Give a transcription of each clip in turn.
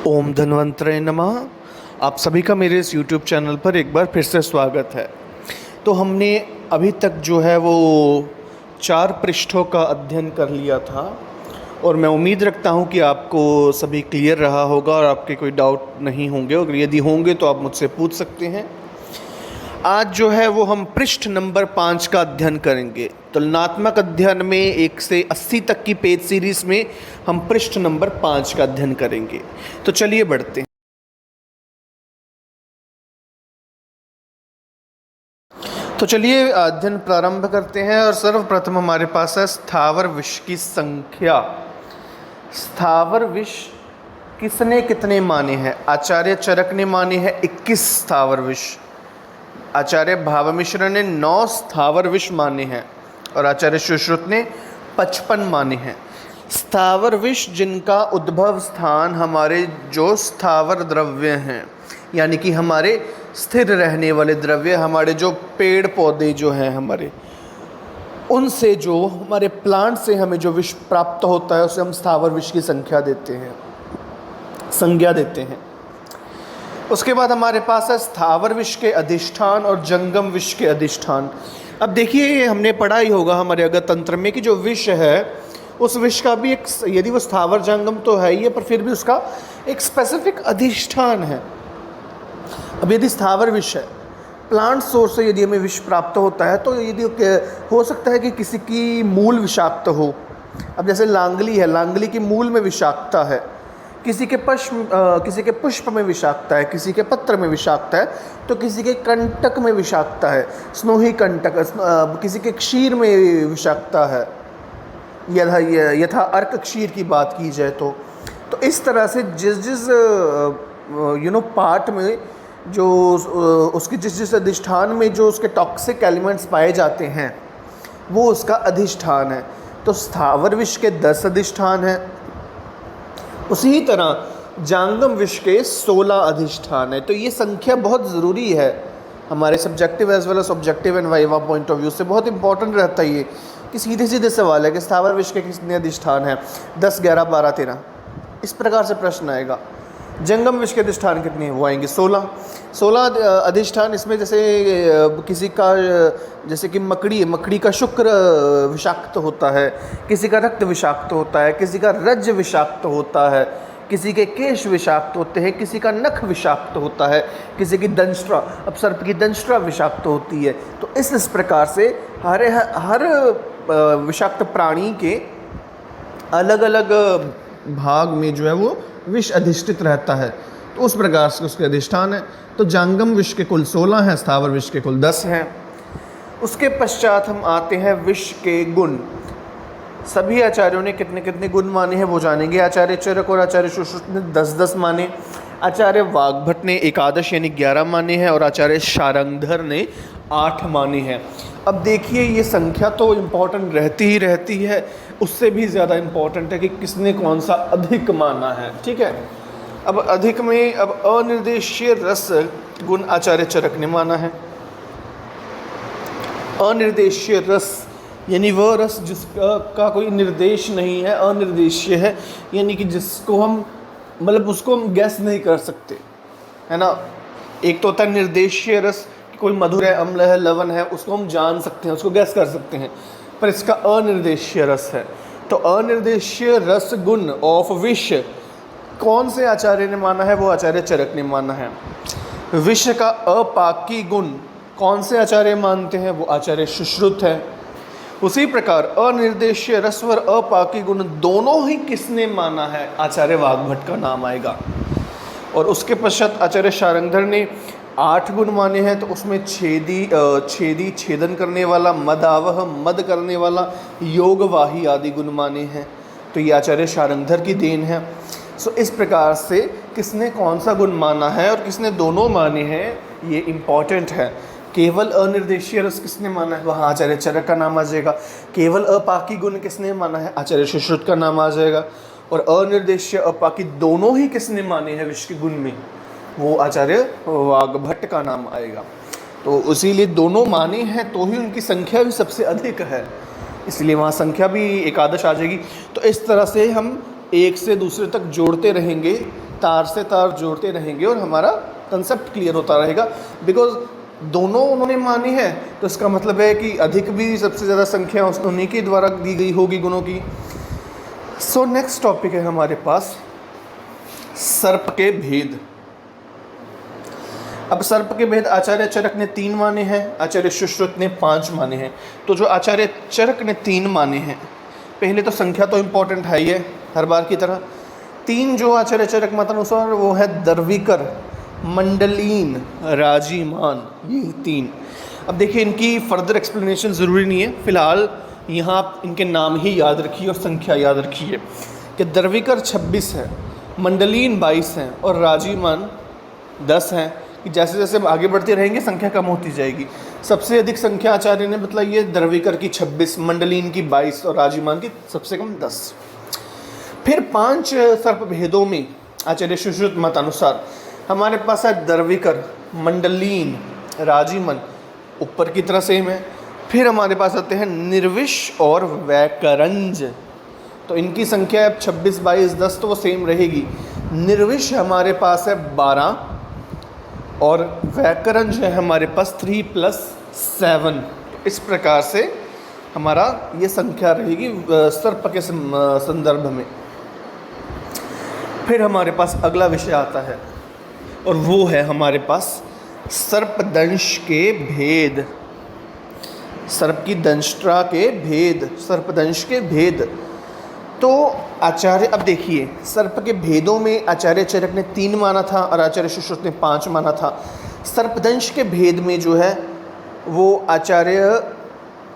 ओम धन्वंतरे नमः। आप सभी का मेरे इस यूट्यूब चैनल पर एक बार फिर से स्वागत है। तो हमने अभी तक जो है वो 4 पृष्ठों का अध्ययन कर लिया था और मैं उम्मीद रखता हूँ कि आपको सभी क्लियर रहा होगा और आपके कोई डाउट नहीं होंगे, और यदि होंगे तो आप मुझसे पूछ सकते हैं। आज जो है वो हम पृष्ठ नंबर 5 का अध्ययन करेंगे। तुलनात्मक अध्ययन में 1 से 80 तक की पेज सीरीज में हम पृष्ठ नंबर 5 का अध्ययन करेंगे। तो चलिए बढ़ते हैं। तो चलिए अध्ययन प्रारंभ करते हैं और सर्वप्रथम हमारे पास है स्थावर विष की संख्या। स्थावर विष किसने कितने माने हैं? आचार्य चरक ने माने हैं 21 स्थावर विष, आचार्य भावमिश्र ने 9 स्थावर विष माने हैं और आचार्य सुश्रुत ने 55 माने हैं। स्थावर विष जिनका उद्भव स्थान हमारे जो स्थावर द्रव्य हैं, यानी कि हमारे स्थिर रहने वाले द्रव्य, हमारे जो पेड़ पौधे जो हैं हमारे, उनसे जो हमारे प्लांट से हमें जो विष प्राप्त होता है उसे हम स्थावर विष की संख्या देते हैं। उसके बाद हमारे पास है स्थावर विष के अधिष्ठान और जंगम विष के अधिष्ठान। अब देखिए, हमने पढ़ा ही होगा हमारे अगर तंत्र में कि जो विष है उस विष का भी एक, यदि वो स्थावर जंगम तो है ही है, पर फिर भी उसका एक स्पेसिफिक अधिष्ठान है। अब यदि स्थावर विष है, प्लांट सोर्स से यदि हमें विष प्राप्त होता है, तो यदि हो सकता है कि किसी की मूल विषाक्त हो। अब जैसे लांगली है, लांगली की मूल में विषाक्तता है, किसी के पुष्प में विषाक्तता है, किसी के पत्र में विषाक्तता है, तो किसी के कंटक में विषाक्तता है, स्नोही कंटक, किसी के क्षीर में विषाक्तता है, यथा अर्क क्षीर की बात की जाए तो इस तरह से जिस पार्ट में जो उसके जिस अधिष्ठान में जो उसके टॉक्सिक एलिमेंट्स पाए जाते हैं वो उसका अधिष्ठान है। तो स्थावर विष के 10 अधिष्ठान हैं। उसी तरह जांगम विष के 16 अधिष्ठान है। तो ये संख्या बहुत ज़रूरी है हमारे subjective as well as objective and viva point of view से। बहुत इंपॉर्टेंट रहता है ये कि सीधे सीधे सवाल है कि स्थावर विष के कितने अधिष्ठान हैं? 10, 11, 12, 13, इस प्रकार से प्रश्न आएगा। जंगम विष के अधिष्ठान कितने हैं? वो आएंगे 16 अधिष्ठान। इसमें जैसे किसी का, जैसे कि मकड़ी का शुक्र विषाक्त होता है, किसी का रक्त विषाक्त होता है, किसी का रज विषाक्त होता है, किसी के केश विषाक्त होते हैं, किसी का नख विषाक्त होता है, किसी की दंष्ट्रा, अब सर्प की दंष्ट्रा विषाक्त होती है। तो इस प्रकार से हर विषाक्त प्राणी के अलग अलग भाग में जो है वो विष अधिष्ठित रहता है। तो उस प्रकार से उसके अधिष्ठान है। तो जांगम विष के कुल 16 हैं, स्थावर विष के कुल 10 हैं। उसके पश्चात हम आते हैं विष के गुण। सभी आचार्यों ने कितने कितने गुण माने हैं वो जानेंगे। आचार्य चरक और आचार्य सुश्रुत ने 10-10 माने, आचार्य वाग्भट ने 11 यानी 11 माने हैं और आचार्य शारंगधर ने 8 माने हैं। अब देखिए, ये संख्या तो इम्पॉर्टेंट रहती है, उससे भी ज़्यादा इम्पॉर्टेंट है कि किसने कौन सा अधिक माना है। ठीक है, अब अधिक में अब अनिर्देशीय रस गुण आचार्य चरक ने माना है। अनिर्देशीय रस यानी वह रस जिसका कोई निर्देश नहीं है, अनिर्देशीय है, यानी कि जिसको हम मतलब उसको हम गैस नहीं कर सकते, है ना। एक तो होता है निर्देशीय रस, कोई मधुर है, अम्ल है, लवण है, उसको हम जान सकते हैं, उसको गैस कर सकते हैं, पर इसका अनिर्देशीय रस है। तो अनिर्देशीय रस गुण ऑफ विष कौन से आचार्य ने माना है? वो आचार्य चरक ने माना है। विष का अपाकी गुण कौन से आचार्य मानते हैं? वो आचार्य सुश्रुत है। उसी प्रकार अनिर्देशीय रस व अपाकी गुण दोनों ही किसने माना है? आचार्य वाग्भट का नाम आएगा। और उसके पश्चात आचार्य शारंगधर ने 8 गुण माने हैं। तो उसमें छेदन करने वाला, मदावह मद करने वाला, योगवाही आदि गुण माने हैं। तो ये आचार्य शारंगधर की देन है। सो इस प्रकार से किसने कौन सा गुण माना है और किसने दोनों माने हैं, ये इम्पॉर्टेंट है। केवल अनिर्देशीय रस किसने माना है? वहाँ आचार्य चरक का नाम आ जाएगा। केवल अपाकी गुण किसने माना है? आचार्य सुश्रुत का नाम आ जाएगा। और अनिर्देशीय अपाकी दोनों ही किसने माने हैं विष के गुण में? वो आचार्य वाग्भट का नाम आएगा। तो इसीलिए दोनों माने हैं तो ही उनकी संख्या भी सबसे अधिक है, इसलिए वहाँ संख्या भी एकादश आ जाएगी। तो इस तरह से हम एक से दूसरे तक जोड़ते रहेंगे, तार से तार जोड़ते रहेंगे और हमारा कंसेप्ट क्लियर होता रहेगा। बिकॉज दोनों उन्होंने माने हैं तो इसका मतलब है कि अधिक भी सबसे ज़्यादा संख्या उन्हीं के द्वारा दी गई होगी गुणों की। सो नेक्स्ट टॉपिक है हमारे पास सर्प के भेद। अब सर्प के भेद आचार्य चरक ने 3 माने हैं, आचार्य सुश्रुत ने 5 माने हैं। तो जो आचार्य चरक ने 3 माने हैं, पहले तो संख्या तो इम्पोर्टेंट है ही है हर बार की तरह। 3 जो आचार्य चरक मतानुसार वो है दर्विकर, मंडलीन, राजीमान, यही 3। अब देखिए इनकी फर्दर एक्सप्लेनेशन ज़रूरी नहीं है, फ़िलहाल यहाँ आप इनके नाम ही याद रखिए और संख्या याद रखिए कि दर्विकर 26 है, मंडलीन 22 हैं और राजीमान 10 हैं। कि जैसे जैसे आगे बढ़ते रहेंगे संख्या कम होती जाएगी। सबसे अधिक संख्या आचार्य ने बतलाई है दर्विकर की 26, मंडलीन की 22 और राजीमान की सबसे कम 10। फिर 5 सर्प भेदों में आचार्य सुश्रुत मत अनुसार हमारे पास है दर्विकर, मंडलीन, राजीमन, ऊपर की तरह सेम है। फिर हमारे पास आते हैं निर्विश और वैकरंज। तो इनकी संख्या अब 26, 22, 10 तो वो सेम रहेगी। निर्विश हमारे पास है 12 और वैकरंज है हमारे पास 3 + 7। इस प्रकार से हमारा ये संख्या रहेगी सर्प के संदर्भ में। फिर हमारे पास अगला विषय आता है और वो है हमारे पास सर्पदंश के भेद, सर्प की दंष्ट्रा के भेद, सर्पदंश के भेद। तो आचार्य, अब देखिए सर्प के भेदों में आचार्य चरक ने 3 माना था और आचार्य सुश्रुत ने 5 माना था। सर्पदंश के भेद में जो है वो आचार्य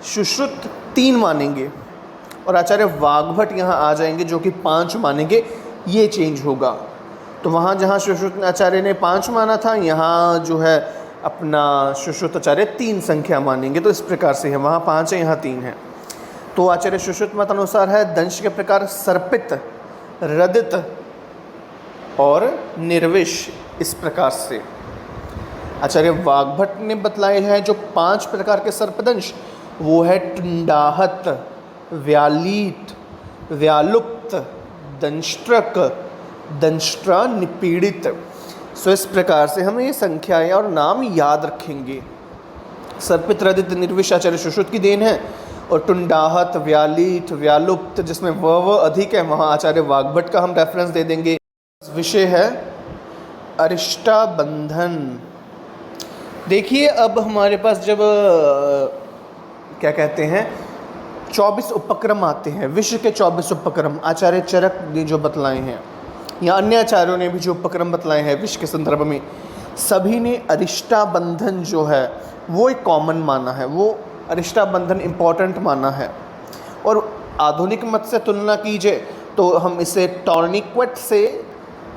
सुश्रुत 3 मानेंगे और आचार्य वाग्भट यहाँ आ जाएंगे जो कि 5 मानेंगे। ये चेंज होगा। तो वहाँ जहाँ सुश्रुत आचार्य ने 5 माना था, यहाँ जो है अपना सुश्रुत आचार्य 3 संख्या मानेंगे। तो इस प्रकार से है, वहाँ 5 है, यहाँ 3 है। तो आचार्य सुश्रुत मत अनुसार है दंश के प्रकार सर्पित, रदित और निर्विश। इस प्रकार से आचार्य वाग्भट ने बतलाए हैं जो 5 प्रकार के सर्पदंश, वो है टुंडाहत, व्यालीत, व्यालुप्त, दंष्ट्रक, दंष्ट्रा निपीड़ित। सो इस प्रकार से हमें ये संख्याएं और नाम याद रखेंगे। सर्पित, रदित, निर्विश आचार्य सुश्रुत की देन है और टुंडाहत, व्यालीत, व्यालुप्त जिसमें व अधिक है वहाँ आचार्य वाग्भट का हम रेफरेंस दे देंगे। विषय है अरिष्टाबंधन। देखिए अब हमारे पास जब क्या कहते हैं 24 उपक्रम आते हैं, विश्व के 24 उपक्रम आचार्य चरक ने जो बतलाए हैं या अन्य आचार्यों ने भी जो उपक्रम बतलाए हैं विश्व के संदर्भ में, सभी ने अरिष्टाबंधन जो है वो एक कॉमन माना है, वो अरिष्टाबंधन इम्पॉर्टेंट माना है। और आधुनिक मत से तुलना कीजिए तो हम इसे टॉर्निक्वेट से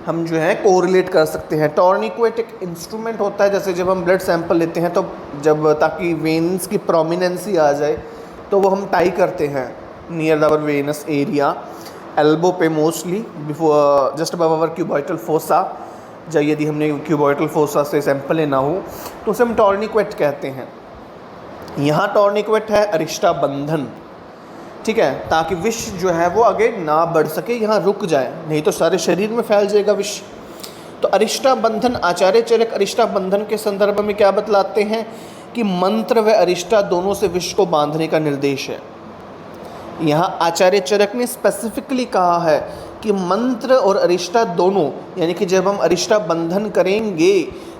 हम जो है कोरिलेट कर सकते हैं। टॉर्निक्वेट एक इंस्ट्रूमेंट होता है, जैसे जब हम ब्लड सैंपल लेते हैं तो जब ताकि वेन्स की प्रोमिनेंसी आ जाए तो वो हम टाई करते हैं near our venous area, elbow पे mostly, before just above our cubital fossa. जब यदि हमने क्यूबॉइटल फोसा से सैंपल लेना हो तो उसे हम टॉर्निक्वेट कहते हैं। यहाँ टॉर्निक्वेट है अरिष्टाबंधन, ठीक है, ताकि विष जो है वो आगे ना बढ़ सके, यहाँ रुक जाए, नहीं तो सारे शरीर में फैल जाएगा विष। तो अरिष्टाबंधन, आचार्य चरक अरिष्टाबंधन के संदर्भ में क्या बतलाते हैं कि मंत्र व अरिष्टा दोनों से विष को बांधने का निर्देश है। यहाँ आचार्य चरक ने स्पेसिफिकली कहा है कि मंत्र और अरिष्टा दोनों, यानी कि जब हम अरिष्टा बंधन करेंगे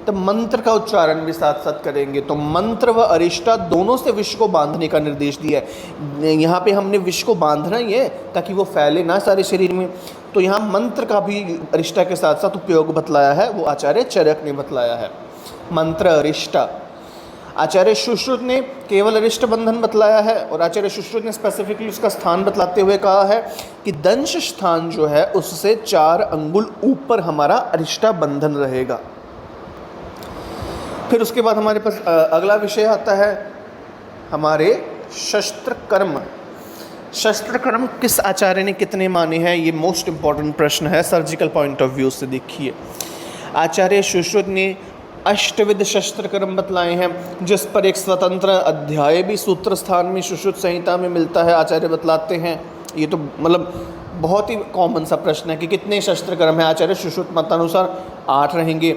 तब मंत्र का उच्चारण भी साथ साथ करेंगे। तो मंत्र व अरिष्टा दोनों से विष को बांधने का निर्देश दिया है। यहाँ पे हमने विष को बांधना ही है ताकि वो फैले ना सारे शरीर में। तो यहाँ मंत्र का भी अरिष्टा के साथ साथ उपयोग बतलाया है, वो आचार्य चरक ने बतलाया है। मंत्र अरिष्टा, आचार्य सुश्रुत ने केवल अरिष्ट बंधन बतलाया है और आचार्य सुश्रुत ने स्पेसिफिकली उसका स्थान बतलाते हुए कहा है कि दंश स्थान जो है उससे 4 अंगुल ऊपर हमारा अरिष्टा बंधन रहेगा। फिर उसके बाद हमारे पास अगला विषय आता है हमारे शस्त्र कर्म। शस्त्र कर्म किस आचार्य ने कितने माने हैं, ये मोस्ट इम्पॉर्टेंट प्रश्न है सर्जिकल पॉइंट ऑफ व्यू से। देखिए आचार्य सुश्रुत ने अष्टविध शस्त्र कर्म बतलाए हैं, जिस पर एक स्वतंत्र अध्याय भी सूत्र स्थान में सुश्रुत संहिता में मिलता है। आचार्य बतलाते हैं, ये तो मतलब बहुत ही कॉमन सा प्रश्न है कि कितने शस्त्र कर्म है। आचार्य सुश्रुत मतानुसार 8 रहेंगे।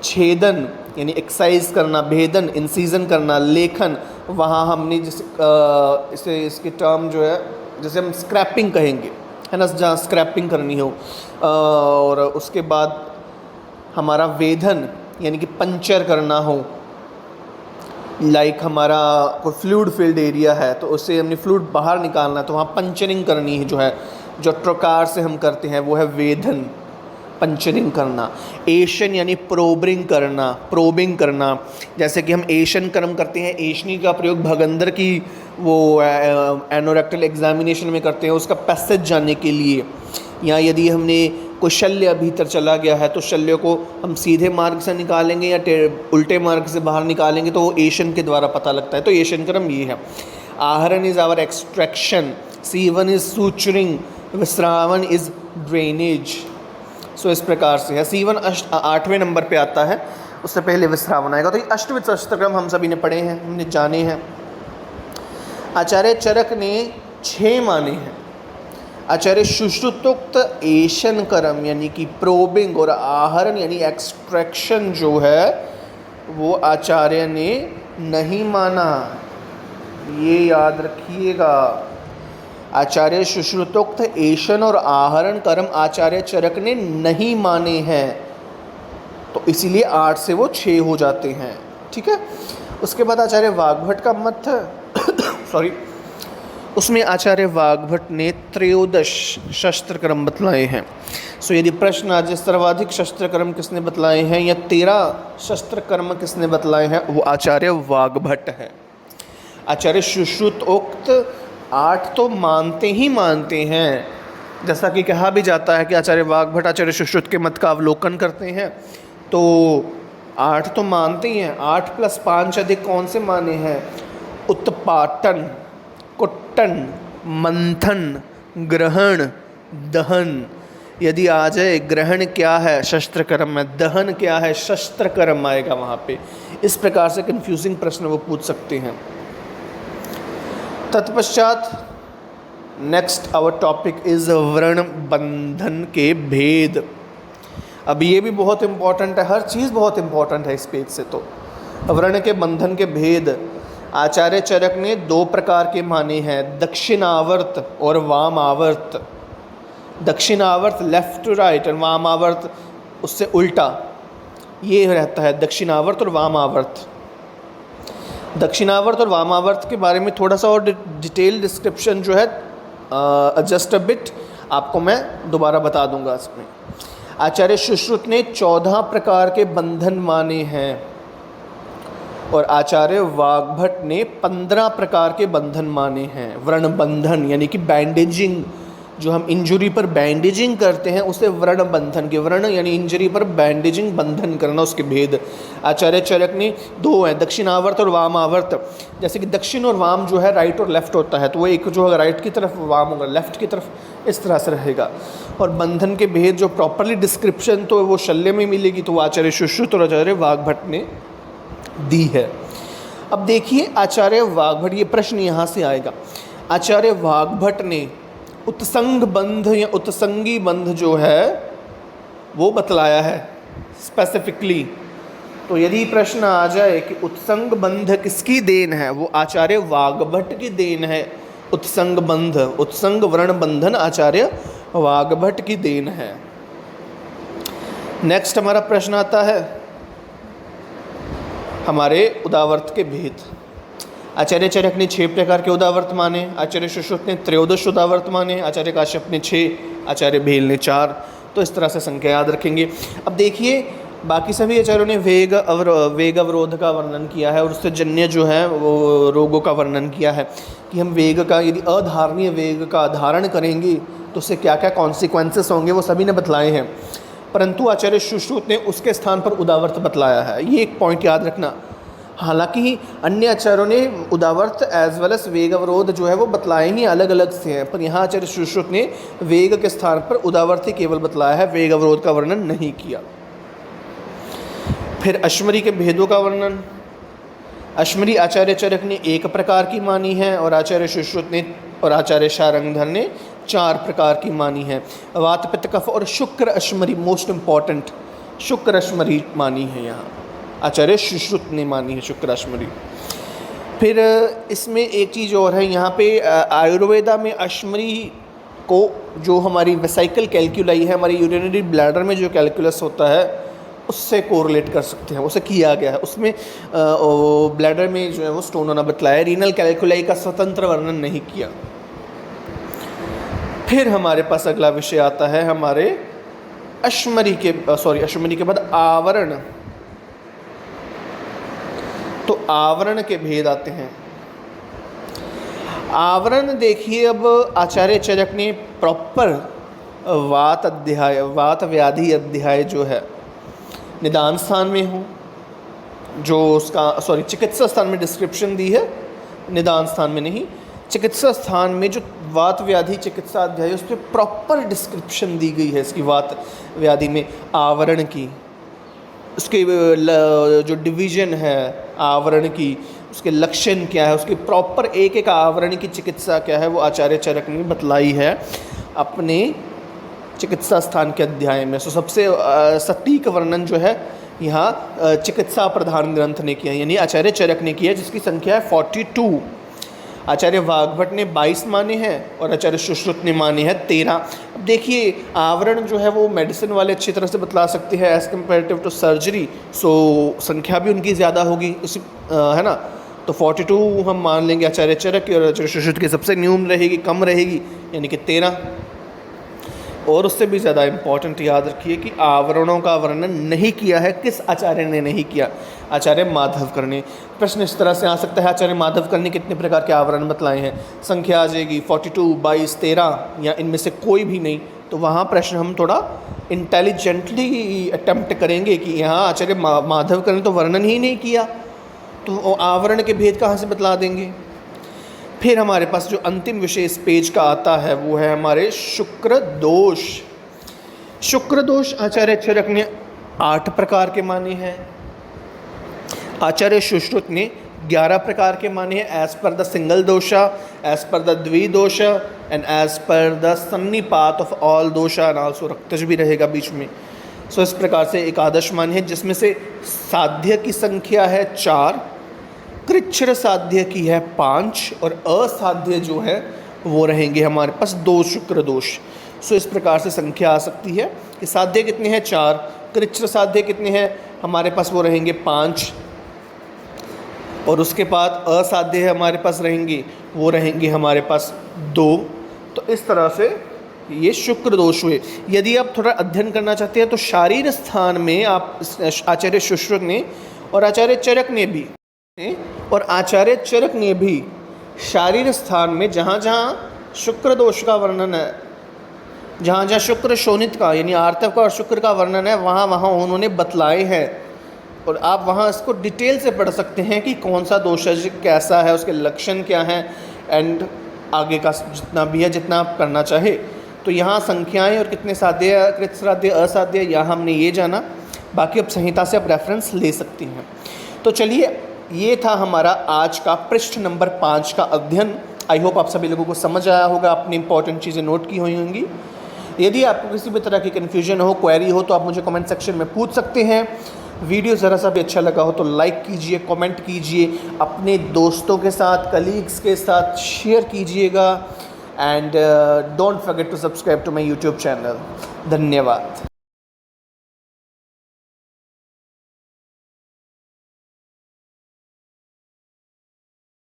छेदन यानी एक्साइज करना, भेदन इंसीजन करना, लेखन वहाँ हमने जैसे इसकी टर्म जो है जैसे हम स्क्रैपिंग कहेंगे, है ना, जहाँ स्क्रैपिंग करनी हो। और उसके बाद हमारा वेधन यानी कि पंचर करना हो, लाइक हमारा कोई फ्लूइड फील्ड एरिया है तो उससे हमने फ्लूइड बाहर निकालना है तो वहाँ पंचरिंग करनी है, जो है जो ट्रकार से हम करते हैं वो है वेधन, पंचरिंग करना। एशन यानी प्रोबिंग करना, जैसे कि हम एशन कर्म करते हैं, एशनी का प्रयोग भगंदर की वो एनोरेक्टल एग्जामिनेशन में करते हैं उसका पैसेज जानने के लिए। या यदि हमने कोई शल्य भीतर चला गया है तो शल्य को हम सीधे मार्ग से निकालेंगे या उल्टे मार्ग से बाहर निकालेंगे तो वो एशन के द्वारा पता लगता है, तो एशन क्रम ये है। आहरण इज़ आवर एक्सट्रैक्शन, सीवन इज़ सूचरिंग, विश्रावन इज़ ड्रेनेज। सो इस प्रकार से है। सीवन 8वें नंबर पे आता है, उससे पहले विश्रावन आएगा। तो ये अष्टविध शस्त्र क्रम हम सभी ने पढ़े हैं, हमने जाने हैं। आचार्य चरक ने 6 माने हैं। आचार्य सुश्रुतोक्त एशन कर्म यानी कि प्रोबिंग और आहरण यानी एक्सट्रैक्शन जो है वो आचार्य ने नहीं माना, ये याद रखिएगा। आचार्य सुश्रुतोक्त एशन और आहरण कर्म आचार्य चरक ने नहीं माने हैं, तो इसीलिए 8 से वो 6 हो जाते हैं, ठीक है। उसके बाद आचार्य वाग्भट का मत सॉरी उसमें आचार्य वाग्भट ने 13 शस्त्र कर्म बतलाए हैं। सो यदि प्रश्न आज सर्वाधिक शस्त्र कर्म किसने बतलाए हैं या 13 शस्त्र कर्म किसने बतलाए हैं, वो आचार्य वाग्भट है। आचार्य सुश्रुतोक्त 8 तो मानते ही मानते हैं, जैसा कि कहा भी जाता है कि आचार्य वाग्भट आचार्य सुश्रुत के मत का अवलोकन करते हैं, तो 8 तो मानते ही हैं। 8 + 5 अधिक कौन से माने हैं? उत्पाटन, कुट्टन, मंथन, ग्रहण, दहन। यदि आ जाए ग्रहण क्या है, शस्त्र कर्म है, दहन क्या है, शस्त्र कर्म आएगा वहाँ पे। इस प्रकार से कंफ्यूजिंग प्रश्न वो पूछ सकते हैं। तत्पश्चात नेक्स्ट आवर टॉपिक इज़ व्रण बंधन के भेद। अब ये भी बहुत इम्पॉर्टेंट है, हर चीज़ बहुत इम्पॉर्टेंट है इस पेज से। तो व्रण के बंधन के भेद आचार्य चरक ने 2 प्रकार के माने हैं, दक्षिणावर्त और वामावर्त। दक्षिणावर्त लेफ्ट टू राइट और वामावर्त उससे उल्टा, ये रहता है दक्षिणावर्त और वामावर्त। दक्षिणावर्त और वामावर्त के बारे में थोड़ा सा और डिटेल डिस्क्रिप्शन जो है जस्ट अ बिट आपको मैं दोबारा बता दूंगा इसमें। आचार्य सुश्रुत ने 14 प्रकार के बंधन माने हैं और आचार्य वाग्भट ने 15 प्रकार के बंधन माने हैं। व्रण बंधन यानी कि बैंडेजिंग, जो हम इंजरी पर बैंडेजिंग करते हैं उसे व्रण बंधन के, व्रण यानी इंजरी पर बैंडेजिंग, बंधन करना, उसके भेद आचार्य चरक ने 2 हैं, दक्षिणावर्त और वामावर्त। जैसे कि दक्षिण और वाम जो है राइट और लेफ्ट होता है, तो वो एक जो है राइट की तरफ वाम होगा, लेफ्ट की तरफ, इस तरह से रहेगा। और बंधन के भेद जो प्रॉपरली डिस्क्रिप्शन तो वो शल्य में मिलेगी, तो वो आचार्य सुश्रुत और आचार्य वाग्भट ने दी है। अब देखिए आचार्य वाग्भट, ये प्रश्न यहाँ से आएगा। आचार्य वाग्भट ने उत्संग बंध या उत्संगी बंध जो है वो बतलाया है स्पेसिफिकली। तो यदि प्रश्न आ जाए कि उत्संग बंध किसकी देन है, वो आचार्य वाग्भट की देन है। उत्संग बंध, उत्संग व्रण बंधन आचार्य वाग्भट की देन है। नेक्स्ट हमारा प्रश्न आता है हमारे उदावर्त के भेद। आचार्य चरक ने 6 प्रकार के उदावर्त माने, आचार्य सुश्रुत ने 13 उदावर्त माने, आचार्य काश्यप ने 6, आचार्य भेल ने 4। तो इस तरह से संख्या याद रखेंगे। अब देखिए बाकी सभी आचार्यों ने वेग अवरोध का वर्णन किया है और उससे जन्य जो है वो रोगों का वर्णन किया है कि हम वेग का, यदि अधारणीय वेग का धारण करेंगे तो उससे क्या क्या कॉन्सिक्वेंसेस होंगे, वो सभी ने बतलाए हैं। परंतु आचार्य सुश्रुत ने उसके स्थान पर उदावर्त बतलाया है, ये एक पॉइंट याद रखना। हालांकि अन्य आचार्यों ने उदावर्त एज वेल एस वेग अवरोध जो है वो बतलाए ही अलग अलग से हैं, पर यहाँ आचार्य सुश्रुत ने वेग के स्थान पर उदावर्त ही केवल बतलाया है, वेग अवरोध का वर्णन नहीं किया। फिर अश्मरी के भेदों का वर्णन। अश्मरी आचार्य चरक ने 1 प्रकार की मानी है और आचार्य सुश्रुत ने और आचार्य शारंगधर ने 4 प्रकार की मानी है। वात पित्त कफ और शुक्र अश्मरी, मोस्ट इम्पॉर्टेंट शुक्र अश्मरी मानी है यहाँ, आचार्य सुश्रुत ने मानी है शुक्र अश्मरी। फिर इसमें एक चीज़ और है यहाँ पे, आयुर्वेदा में अश्मरी को जो हमारी वेसाइकल कैलकुलाई है, हमारी यूरिनरी ब्लैडर में जो कैलकुलस होता है उससे कोरिलेट कर सकते हैं, उसे किया गया है। उसमें ब्लैडर में जो है वो स्टोन होना बतलाया, रीनल कैलकुलाई का स्वतंत्र वर्णन नहीं किया। फिर हमारे पास अगला विषय आता है हमारे अश्मरी के बाद आवरण। तो आवरण के भेद आते हैं। आवरण देखिए, अब आचार्य चरक ने प्रॉपर वात व्याधि अध्याय जो है निदान स्थान में हो, जो उसका चिकित्सा स्थान में डिस्क्रिप्शन दी है, निदान स्थान में नहीं, चिकित्सा स्थान में जो वात व्याधि चिकित्सा अध्याय उस पर प्रॉपर डिस्क्रिप्शन दी गई है इसकी वात व्याधि में आवरण की, उसके जो डिवीज़न है आवरण की, उसके लक्षण क्या है, उसकी प्रॉपर एक एक आवरण की चिकित्सा क्या है, वो आचार्य चरक ने बतलाई है अपने चिकित्सा स्थान के अध्याय में। सो सबसे सटीक वर्णन जो है यहाँ चिकित्सा प्रधान ग्रंथ ने किया, यानी आचार्य चरक ने किया, जिसकी संख्या है 42। आचार्य वाग्भट ने 22 माने हैं और आचार्य सुश्रुत ने माने हैं 13। अब देखिए, आवरण जो है वो मेडिसिन वाले अच्छी तरह से बतला सकते हैं एज़ कम्पेरेटिव टू सर्जरी, सो संख्या भी उनकी ज़्यादा होगी उसी है ना। तो 42 हम मान लेंगे आचार्य चरक की, और आचार्य सुश्रुत की सबसे न्यून रहेगी, कम रहेगी, यानी कि 13। और उससे भी ज़्यादा इम्पॉर्टेंट याद रखिए कि आवरणों का वर्णन नहीं किया है, किस आचार्य ने नहीं किया, आचार्य माधवकर ने। प्रश्न इस तरह से आ सकता है, आचार्य माधवकर ने कितने प्रकार के आवरण बतलाए हैं, संख्या आ जाएगी 42, 22, 13 या इनमें से कोई भी नहीं। तो वहाँ प्रश्न हम थोड़ा इंटेलिजेंटली अटेम्प्ट करेंगे कि यहाँ आचार्य माधवकर ने तो वर्णन ही नहीं किया, तो आवरण के भेद कहाँ से बतला देंगे। फिर हमारे पास जो अंतिम विषय इस पेज का आता है वो है हमारे शुक्र दोष। शुक्र दोष आचार्य चरक ने 8 प्रकार के माने हैं, आचार्य सुश्रुत ने 11 प्रकार के माने हैं, as per the single dosha, as per the द्विदोष एंड एज पर द सन्निपात of all dosha and also रक्तज भी रहेगा बीच में। सो इस प्रकार से एकादश माने हैं, जिसमें से साध्य की संख्या है 4, कृच्छ्र साध्य की है 5 और असाध्य जो है वो रहेंगे हमारे पास 2 शुक्र दोष। सो इस प्रकार से संख्या आ सकती है कि साध्य कितने हैं 4, कृच्छ्र साध्य कितने हैं हमारे पास वो रहेंगे 5, और उसके बाद असाध्य है हमारे पास रहेंगे वो रहेंगे हमारे पास 2। तो इस तरह से ये शुक्र दोष हुए। यदि आप थोड़ा अध्ययन करना चाहते हैं तो शारीर स्थान में आप आचार्य सुश्रुत ने और आचार्य चरक ने भी शारीर स्थान में जहाँ जहाँ शुक्र दोष का वर्णन है, जहाँ जहाँ शुक्र शोणित का यानी आर्तव का और शुक्र का वर्णन है, वहाँ वहाँ उन्होंने बतलाए हैं, और आप वहाँ इसको डिटेल से पढ़ सकते हैं कि कौन सा दोष है, कैसा है, उसके लक्षण क्या हैं, एंड आगे का जितना भी है, जितना आप करना चाहे। तो यहाँ संख्याएं और कितने साध्य, कृतसाध्य, असाध्य, यहाँ हमने ये जाना। बाकी अब संहिता से आप रेफरेंस ले सकती हैं। तो चलिए, ये था हमारा आज का पृष्ठ नंबर 5 का अध्ययन। आई होप आप सभी लोगों को समझ आया होगा, आपने इंपॉर्टेंट चीज़ें नोट की हुई होंगी। यदि आपको किसी भी तरह की कन्फ्यूजन हो, क्वेरी हो, तो आप मुझे कमेंट सेक्शन में पूछ सकते हैं। वीडियो ज़रा सा भी अच्छा लगा हो तो लाइक कीजिए, कमेंट कीजिए, अपने दोस्तों के साथ, कलीग्स के साथ शेयर कीजिएगा, and don't forget to subscribe to my YouTube channel. धन्यवाद।